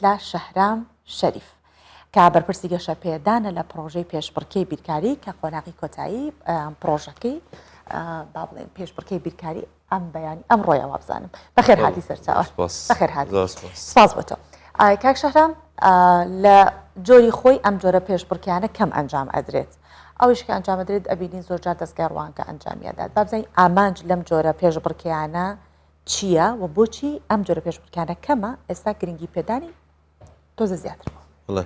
لە شەهرام شەریف کە بەرپرسی گەشە پێدانە لە پرۆژەی پێشبڕکێی بیرکاری کە قۆناغی کۆتایی پرۆژەکەی با بڵێن پێشبڕکێی بیرکاری ئەم بەیانی ئەم ڕۆیەوە بزانم بەخێر هاتی سەرچاوە بەخێر هاتی سپاس بۆ تۆ کاک شەهرام لە جۆری خۆی ئەم جۆرە پێشبڕکیانە کەم ئەنجام ئەدرێت ئەوش کە ئەنجام ئەدرێت ئەبینین زۆرجار دەستگای ڕوانگە ئەنجامیەدات با بزانین ئامانج لەم جۆرە پێشبڕکیانە چییە و بۆچی ئەم جۆرە پێشبڕکیانە کەمە ئێستا گرنگی پێدانی تۆزە زیاتر بڵێ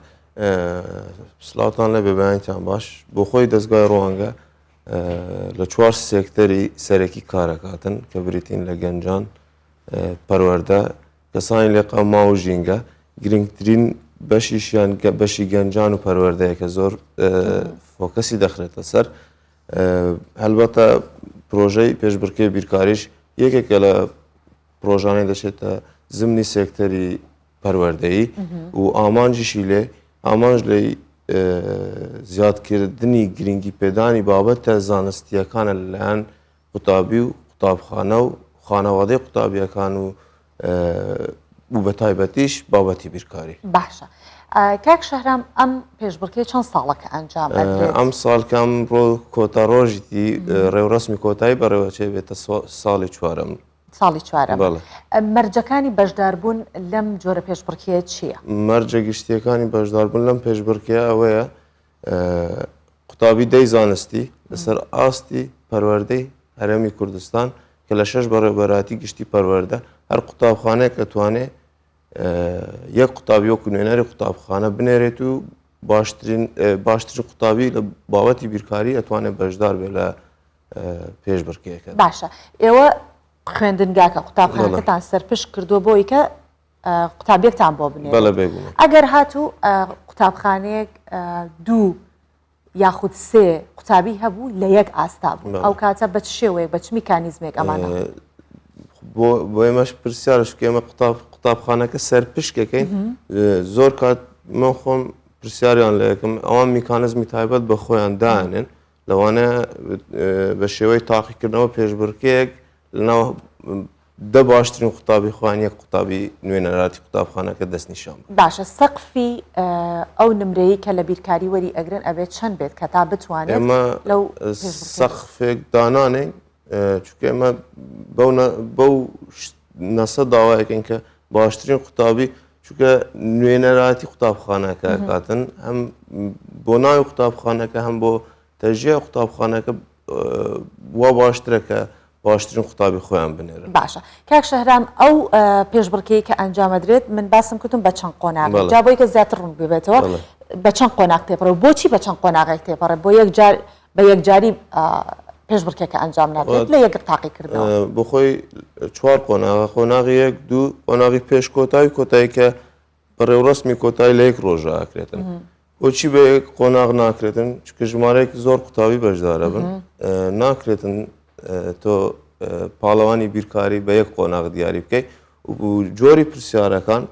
سلااوتان لە بێبیانیان باش بۆ خۆی دەستگای ڕوانگە لە چوار سێکتەری سەرەکی کارەکاتن کە بریتین لە گەنجان پەروەردە کەسانی لێ قەما و ژینگە گرنگترین بەشیشیان بەشی گەنجان و پەروەردەیە کە زۆر فۆکەسی دەخرێتە سەر هەلبەتە پرۆژەی پێشبڕکێی بیرکاریش یەکێکە لە پرۆژانەی دەچێتە زمنی سێکتەری پەروەردەیی و ئامانجیشی لێ ئامانج لێ زیادکردنی گرنگی پێدانی بابەتە زانستیەکانە لەلایەن قوتابی و قوتابخانە و خانەوادەی قوتابیەکان و بە تایبەتیش بابەتی بیرکاری باشە کاک شەهرام ئەم پێشبڕکێ چەند ساڵەکە ئەنجام ئەم ساڵکەم ڕۆ کۆتا ڕۆژی ڕێوڕسمی کۆتایی بەڕێوەچێ بێتە ساڵی چوارەم ساڵی چوارەم مەرجەکانی بەشداربوون لەم جۆرە پێشبڕکێ چییە؟ مەرجە گشتیەکانی بەشداربوون لەم پێشبڕکێ ئەوەیە قوتابی دەی زانستی لەسەر ئاستی پەروەردەی هەرێمی کوردستان کە لە 6 بەڕێوەبەراتی گشتی پەروەردە هەر قوتابخانەیە کە توانێ یەک قوتابی وەکو نوێنەری قوتابخانە بنێرێت و باشترین قوتابی لە بابەتی بیرکاری ئەتوانێت بەشدار بێت لە پێشبڕکێەکە. باشە ئێوە خوێندنگاکە قوتابخانەکەتان سەرپشت کردووە بۆی کە قوتابیەکتان بۆ بنێت ئەگەر هاتوو قوتابخانەیەک دوو یاخود سێ قوتابی هەبوو لە یەک ئاستا بوو ئەو کاتە بە شێوەیە بە چ میکانیزمێک ئەمانە بۆ ئێمەش پرسیارش کە ئێمە قوتابخانەکە سەرپشکەکەین زۆر کات من خۆم پرسیاریان لە یەکەم ئەوان میکانیزمی تایبەت بە خۆیان دانێن لەوانە بە شێوەی تاقیکردنەوە پێشبڕکێک لەناو دە باشترین قوتابی خۆیان یەک قوتابی نوێنەراتی قوتابخانەکە دەستنیشان باشە سەقفی ئەو نمرەیە کە لە بیرکاری وەری ئەگرن ئەبێت چەند بێت کە تا بتوانێت ئێمە سەقفێک دانانێن چونکە ئێمە بەو نەسە داوایەکەین کە باشترین قوتابی چونکە نوێنەراتی قوتابخانەکە کاتن هەم بۆ ناوی قوتابخانەکە هەم بۆ تەژیە قوتابخانەکە وا باشترە کە باشترین قوتابی خۆیان بنێرن. باشە کاک شەهرام ئەو پێشبڕکەی کە ئەنجامەدرێت من باسم کردم بە چەند قۆناغ جا بۆی کە زیاتر ڕوون ببێتەوە بە چەند قۆناغ تێپەڕێ بۆچی بە چەند قۆناغێک تێپەڕێ بۆ بە یەکجاری پێشبڕکێکە ئەنجام نادرێت لە یەک تاقیکردنەوە بۆ خۆی چوار قۆناغە قۆناغی یەک دوو قۆناغی پێش کۆتایی کۆتایی کە بەڕێوڕسمی کۆتایی لە یەک ڕۆژە ئاکرێتن بۆچی بە یەک قۆناغ ناکرێتن چونکە ژمارەیەک زۆر قوتابی بەشدارە بن ناکرێتن تۆ پاڵەوانی بیرکاری بە یەک قۆناغ دیاری بکەیت و جۆری پرسیارەکان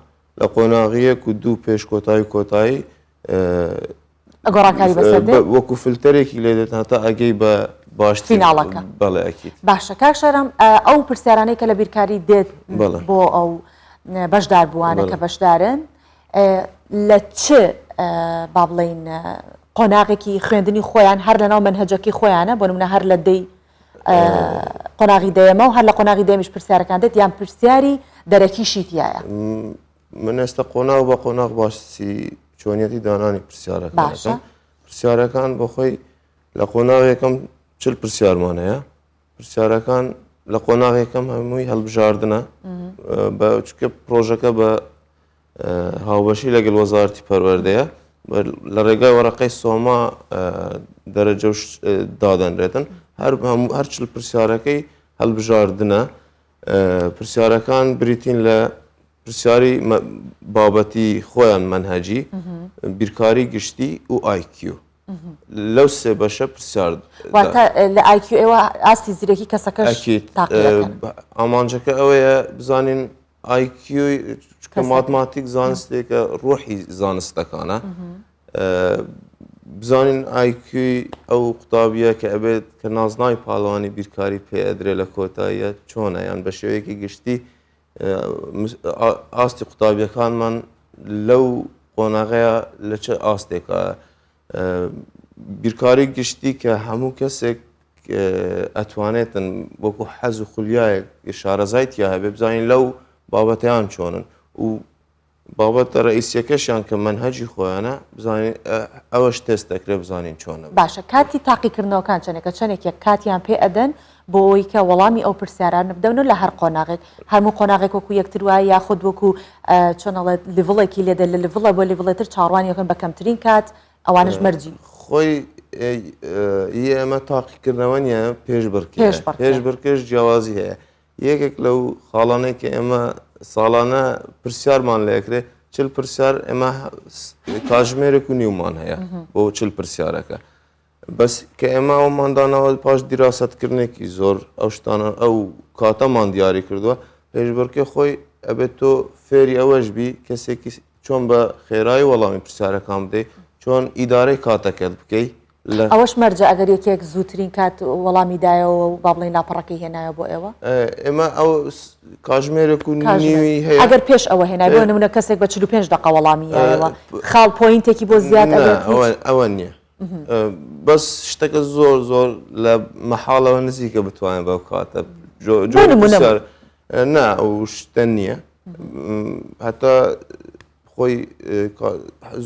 لە قۆناغی یەک و دوو پێش کۆتایی کۆتایی ئەگۆڕانکاری بەسەر وەکو فلتەرێکی لێ دێت هەتا ئەگەی بە باشتریناڵەکە بەڵێ ئەکید باشە کاک شەهرام ئەو پرسیارانەی کە لە بیرکاری دێت بۆ ئەو بەشدار بووانە کە بەشدارن لە چ با بڵێن قۆناغێکی خوێندنی خۆیان هەر لەناو منهەجەکەی خۆیانە بۆ نمونە هەر لە دەی قۆناغی دەیەمە و هەر لە قۆناغی دەیەمیش پرسیارەکان دێت یان پرسیاری دەرەکیشی تایە من ئێستا قۆناغ بە قۆناغ باسی چۆنیەتی دانانی پرسیارەکان پرسیارەکان بۆ خۆی لە قۆناغ یەکەم 40 پرسیارمانەیە پرسیارەکان لە قۆناغ یەکەم هەمووی هەڵبژاردنە چونکە پرۆژەکە بە هاوبەشی لەگەڵ وەزارەتی پەروەردەیە لە ڕێگای وەرەقەی سۆما دەرەجە دادەنرێتن هەر 40 پرسیارەکەی هەڵبژاردنە پرسیارەکان بریتین لە پرسیاری بابەتی خۆیان منهەجی بیرکاری گشتی و IQ لەو سێ بەشە پرسیار لە IQ ئێوە ئاستی زیرەکی کەسەکەش ئامانجەکە ئەوەیە بزانین IQ چکە ماتماتیک زانستێکە ڕۆحی زانستەکانە بزانین IQ ئەو قوتابیە کە ئەبێت کە نازناوی پاڵەوانی بیرکاری پێ ئەدرێ لە کۆتاییە چۆنە یان بە شێوەیەکی گشتی ئاستی قوتابیەکانمان لەو قۆناغەیە لە چه ئاستێکە بیرکاری گشتی کە هەموو کەسێک ئەتوانێتن وەکو حەز و خولیایەک شارەزایتیا هەبێ بزانین لەو بابەتیان چۆنن و بابەتە ڕئیسیەکەشیان کە منهەجی خۆیانە بزانین ئەوەش تێست دەکرێت بزانین چۆنە. باشە کاتی تاقیکردنەوەکان چەنێکە چەندێک کاتیان پێ ئەدەن بۆ ئەوەی کە وەڵامی ئەو پرسیاران بدەون لە هەر قۆناغێک هەموو قۆناغێک وەکو یەکتر وایە یاخود وەکو چۆنەڵێت لیڤڵێکی لێدە لە لیڤڵە بۆ لیڤڵێتر چاڕوانیەکەن بە کەمترین کات ئەوانش مەرجی خۆی ئێمە تاقیکردنەوە نیە پێش بڕکێش جیاوازی هەیە یەکێک لەو خاڵانەی کە ئێمە ساڵانە پرسیارمان لەکرێ چل پرسیار ئێمە کاژمێرێک و نیومان هەیە بۆ چل پرسیارەکە بەس کە ئێمە ئەوماندانەوە پاش دیراستکردنێکی زۆر ئەو شتانە ئەو کاتەمان دیاری کردووە پێشبڕکێ خۆی ئەبێت تۆ فێری ئەوەش بی کەسێکی چۆن بە خێرایی وەڵامی پرسیارەکان بدەیت چۆن ئیدارەی کاتەکەت بکەیت ئەوەش مەرجە ئەگەر یەکێک زووترین کات وەڵامی دایەوە و با بڵێن لاپەڕەکەی هێنایە بۆ ئێوە ئێمە ئەو کاژمێرێک و نیوی هەیە ئەگەر پێش ئەوە هێنای بۆ نمونە کەسێک بە 45 دقه وەڵامیایەوە خاڵ پۆینتێکی بۆ زیاد ئەوە نییە بەس شتەکە زۆر زۆر لە مەحاڵەوە نزیکە بتوانێت بەو کاتە نا ئەو شتە نییە هەتا خۆی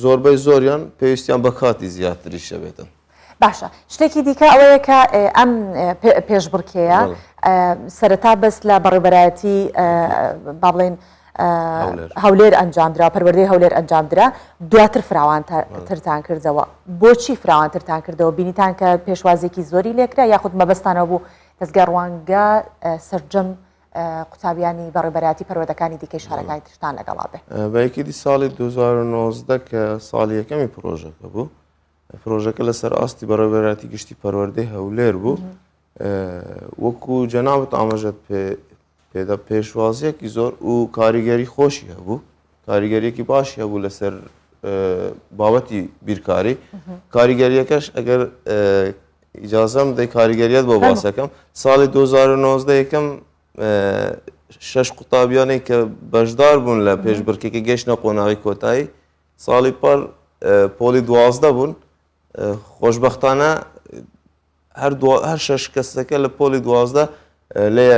زۆربەی زۆریان پێویستیان بە کاتی زیاتری شەبێتن. باشە شتێکی دیکە ئەوەیە کە ئەم پێشبڕکێیە سەرەتا بەس لە بەڕێبەرایەتی با بڵێن هەولێر ئەنجامدرا پەروەردەی هەولێر ئەنجامدرا دواتر فراوانترتان کردەوە بۆچی فراوانترتان کردەوە بینیتان کە پێشوازێکی زۆری لێکرا یاخود مەبەستانەوە بوو دەستگای ڕوانگە سەرجەم قوتابیانی بەڕێبەرایەتی پەروەردەکانی دیکەی شارەکانی ترتان لەگەڵا بێ بەیەکیدی ساڵی 2019 کە ساڵی یەکەمی پرۆژەکە بوو پرۆژەکە لەسەر ئاستی بەڕێبەرایەتی گشتی پەروەردەی هەولێر بوو وەکو جەنابەت ئاماژەت پێدا پێشوازیەکی زۆر و کاریگەری خۆشی هەبوو کاریگەریەکی باشی هەبوو لەسەر بابەتی بیرکاری کاریگەریەکەش ئەگەر ئیجازەم دەی کاریگەریەت بۆ باسەکەم ساڵی 2019 یەکەم 6 قوتابیانەی کە بەشدار بوون لە پێشبڕکێکی گەشتە قۆناغی کۆتایی ساڵی پار پۆلی 12 بوون خۆشبەختانە هەر 6 کەسەکە لە پۆلی 12 لێ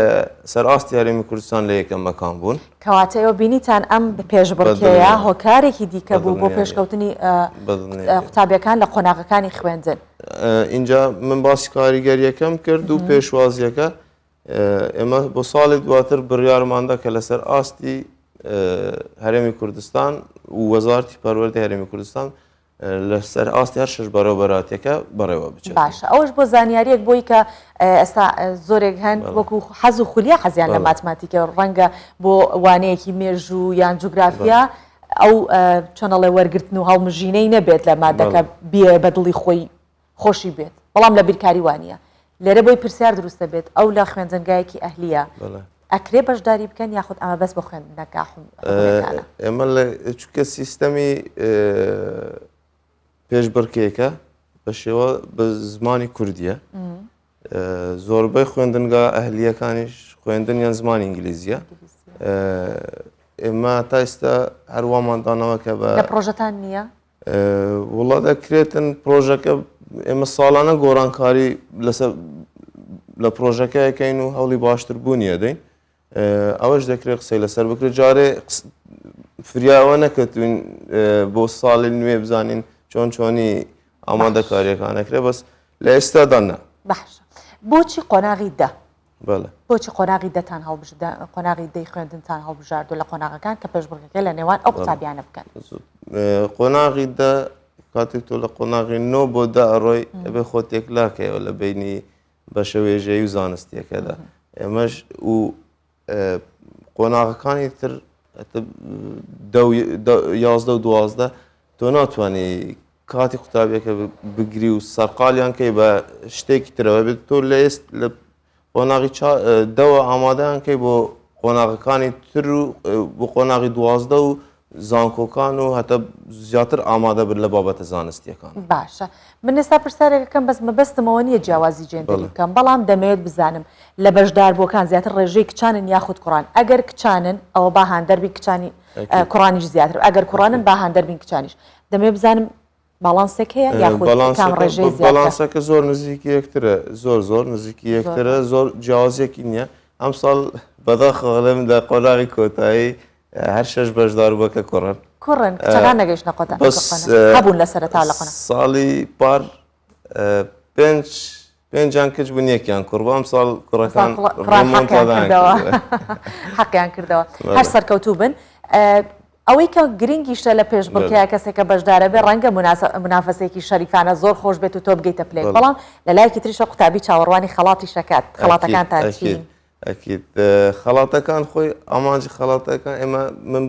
سەرئاستی هەرێمی کوردستان لە یەکەمەکان بوون کەواتەوە بینیتان ئەم پێشبڕکێیە هۆکارێکی دیکە بوو بۆ پێشکەوتنی قوتابیەکان لە قۆناغەکانی خوێندن اینجا من باسی کاریگەریەکەم کرد و پێشوازیەکە ئێمە بۆ ساڵی دواتر بڕیارماندا کە لەسەر ئاستی هەرێمی کوردستان و وەزارەتی پەروەردەی هەرێمی کوردستان لەسەر ئاستی هەر شش بەڕێوەبەراتیەکە بەڕێوە بچێت باشە ئەوەش بۆ زانیاریەک بۆی کە ئێستا زۆرێک هەن وەکو حەز و خولیا حەزیان لە ماتماتیکە ڕەنگە بۆ وانەیەکی مێژوو یان جوگرافیا ئەو چۆنەڵێ وەرگرتن و هەڵمژینەی نەبێت لە مادەکە بێ بە دڵی خۆی خۆشی بێت بەڵام لە بیرکاری وانە لێرە بۆی پرسیار دروستە بێت ئەو لە خوێنجەنگایەکی ئەهلیە ئەکرێ بەشداری بکەن یاخود ئەمە بەس بە خوێندنەکە ئێمە لە چکە سیستەمی پێشبڕکێکە بە شێوە بە زمانی کوردیە زۆربەی خوێندنگا ئەهلیەکانیش خوێندن یان زمانی ئینگلیزیە ئێمە تا ئێستا هەرواماندانەوە کە بە پرۆژەتان نییە وڵا دەکرێتن پرۆژەکە ئێمە ساڵانە گۆڕانکاری لە پرۆژەکەیەکەین و هەوڵی باشتر بوونیە دەین ئەوەش دەکرێت قسەی لەسەر بکرێت جارێ فریاوە نەکەوتین بۆ ساڵی نوێ بزانین چۆن چۆنی ئامادەکاریەکانەکرێت بەس لە ئێستادا نە باشە بۆچی قۆناغی دە بۆچی قۆناغی دەتان هەڵبژدا قۆناغی دەی خوێندنتان هەڵبژاردو لە قۆناغەکان کە پێشبڕکەکە لە نێوان ئەو قوتابیانە بکەن قۆناغی دە کاتێک تۆ لە قۆناغی نۆ بۆ دا ئەڕۆی ئەبێ خۆ تێکلاکەوە لە بینی بەشە وێژەیە و زانستیەکەدا ئێمەش و قۆناغەکانی تر 11 و 12 تۆ ناتوانانی کاتی قوتابیەکە بگری و سەرقالیان کەی بە شتێکی ترەوە بێت تۆ لە ئێست لە قۆناغی دەوە ئامادەیان کەی بۆ قۆناغەکانی تر و بۆ قۆناغی 12 و زانکۆکان و هەتا زیاتر ئامادە بن لە بابەتە زانستیەکان باشە من ئێستا پرسیارێکەکەم بەس مەبەستمەوە نییە جیاوازی جێندەری بکەم بەڵام دەمەوێت بزانم لە بەشدار بۆکان زیاتر ڕێژەی کچانن یاخود کوڕان ئەگەر کچانن ئەوە با هاندەربی کچانی کوڕانیش زیاتر ئەگەر کوڕانن با هەندەر بین کچانیش دەمێ بزانم باڵانسێک هەیە یاخود کام ڕێژەی زیاتر باڵانسەکە زۆر نزیکی یەکترە زۆر نزیکی یەکترە زۆر جیاوازیەکی نییە ئەم ساڵ بەداخەڵێمدا قۆناغی کۆتایی هەر شەش بەشدار بەکە کوڕن کچەکان نەگەیشتە قۆتا هەبوون لە سەرەتا لە قۆنا ساڵی پار پێنجان کچ بوون یەکیان کوڕ ئەم ساڵ کوڕەکان حەقیان کردەوە هەر سەرکەوتوو بن ئەوەی کە گرنگیشتە لە پێشبڕکێ کەسێکە بەشدارە بێ ڕەنگە منافەسێکی شەریفانە زۆر خۆش بێت و تۆ بگەیتە پلێک بەڵام لە لایەکی تریشە قوتابی چاوەڕوانی خەڵاتی شەکات خەڵاتەکانتان چین ئەکید خەڵاتەکان خۆی ئامانجی خەڵاتەکان ئێمە من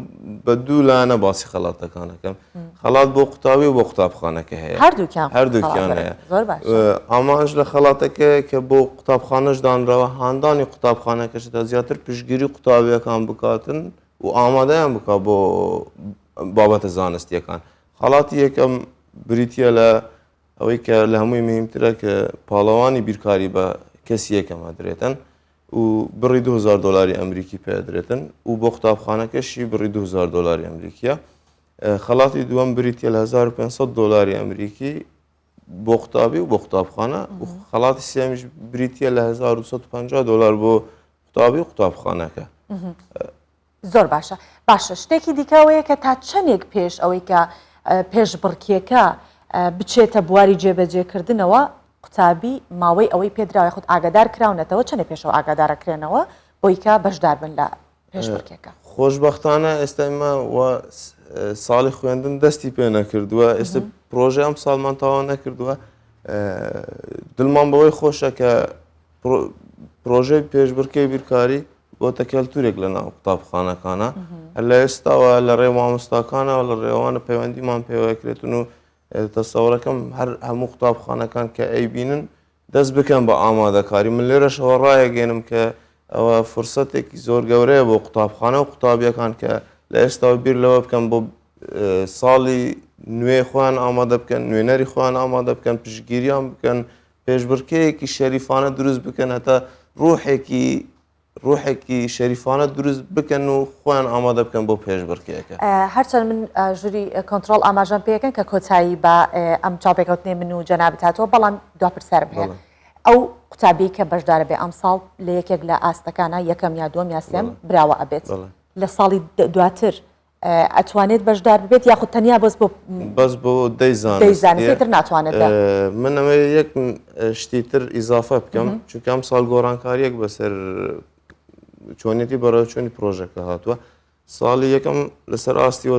بە دوو لایەنە باسی خەڵاتەکانەکەم خەڵات بۆ قوتابی و بۆ قوتابخانەکە هەیە هەردووکیان هەیە ئامانج لە خەڵاتەکە کە بۆ قوتابخانەش دانراوە هاندانی قوتابخانەکەشدا زیاتر پشتگیری قوتابیەکان بکاتن و ئامادەیان بکە بۆ بابەتە زانستیەکان خەڵاتی یەکەم بریتە لە ئەوەی کە لە هەمووی مهمترە کە پاڵەوانی بیرکاری بە کەسی یەکەم ئەدرێتن و بڕی 2000 دلاری ئەمریکی پێدرێتن و بۆ قوتابخانەکەشی بڕی 2000 دلاری ئەمریکیە خەڵاتی دووەم بریتە لە 1500 دلاری ئەمریکی بۆ قوتابی و بۆ قوتابخانە و خەڵاتی سێمیش بریتە لە 1250 دلار بۆ قوتابی و قوتابخانەکە زۆر باشە شتێکی دیکەوەیە کە تا چەندێک پێش ئەوەی کە پێشبڕکێکە بچێتە بواری جێبەجێکردنەوە قوتابی ماوەی ئەوەی پێدراوە خودت ئاگادار کراونەتەوە چەندێک پێشەوە ئاگادارەکرێنەوە بۆی کە بەشدار بن لە پێشبڕکێکە خۆشبەختانە ئێستا ئێمە ساڵی خوێندن دەستی پێ نەکردووە ئێستا پرۆژه ئەم ساڵمان تاوا نەکردووە دڵمان بەوەی خۆشە کە پرۆژەی پێشبڕکێی بیرکاری بۆ تەکەلتورێک لە ناو قوتابخانەکانە لە ئێستاوە لە ڕێ مامۆستاکانەوە لە ڕێوانە پەیوەندیمان پێوەکرێتن و تەسەوڕەکەم هەر هەموو قوتابخانەکان کە ئەیبینن دەست بکەن بە ئامادەکاری من لێرەشەوە ڕایەگەێنم کە ئەوە فرسەتێکی زۆر گەورەیە بۆ قوتابخانە و قوتابیەکان کە لە ئێستاوە بیر لەوە بکەن بۆ ساڵی نوێ خۆیان ئامادە بکەن نوێنەری خۆیان ئامادە بکەن پشتگیریان بکەن پێشبڕکەیەکی شەریفانە دروست بکەن هەتا ڕوحێکی شەریفانە دروست بکەن و خۆیان ئامادە بکەن بۆ پێشبڕکێکە هەرچەند من ژووری کۆنتترۆل ئاماژەم پێەکەن کە کۆچایی بە ئەم چاپێکەوتنێ من و جەنابەت هاتەوە بەڵام دوپرسەرم هەیە ئەو قوتابی کە بەشدارە بێ ئەم ساڵ لە یەکێک لە ئاستەکانە یەکەم یا دووەم یا سێم براوە ئەبێت لە ساڵی دواتر ئەتوانێت بەشدار ببێت یاخود تەنیا بەس بۆ دەیزانێتتر ناتوانێت من ئەمە یەک شتی تر ئیزافە بکەم چونکە ئەم ساڵ گۆڕانکاریەک بەسەر چۆنیەتی بەڕێوەچۆنی پرۆژەکە هاتووە ساڵی یەکەم لەسەر ئاستی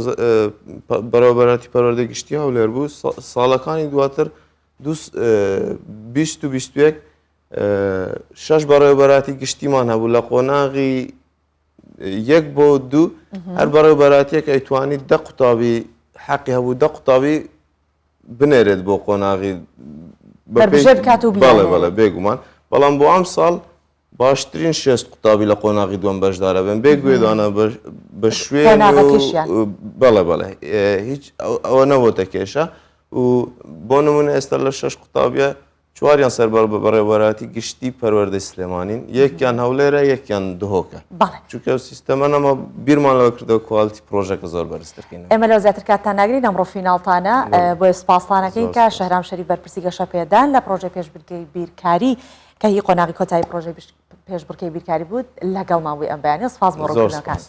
بەڕێوەبەراتی پەروەردەی گشتی هەولێر بوو ساڵەکانی دواتر 2021 6 بەڕێوەبەراتی گشتیمان هەبوو لە قۆناغی 1 بۆ 2 هەر بەڕێوەبەراتیەک ئەیتوانی 10 قوتابی حەقی هەبوو 10 قوتابی بنێرێت بۆ قۆناغی بەڵێ بێگومان بەڵام بۆ ئەم ساڵ باشترین 6 قوتابی لە قۆناغی دووەم بەشدارە بن بێگوێدانە بە شوێن بەڵێ هیچ ئەوە نەبووتە کێشە و بۆ نمونە ئێستا لە 6 قوتابیە چواریان سەربەر بە بەڕێوەبەراتی گشتی پەروەردەی سلێمانین یەکیان هەولێرە یەکیان دهۆکە چونکە سیستەمە نەما بیرمان لەوە کردەوە کواڵیتی پرۆژەکە زۆر بەرزترکەین ئێمە لەو زیاتر کاتتان ناگرین ئەمڕۆ فیناڵتانە بۆ سپاسانەکەین کە شەهرام شەریف بەرپرسی گەشە پێدان لە پرۆژەی پێشبڕکێی بیرکاری کە هی قۆناغی کۆتایی پرۆژەی پێشبڕکێی بیرکاری بوو لەگەڵ ماوەی ئەم بەیانە سپاس بۆ ڕۆژەکان.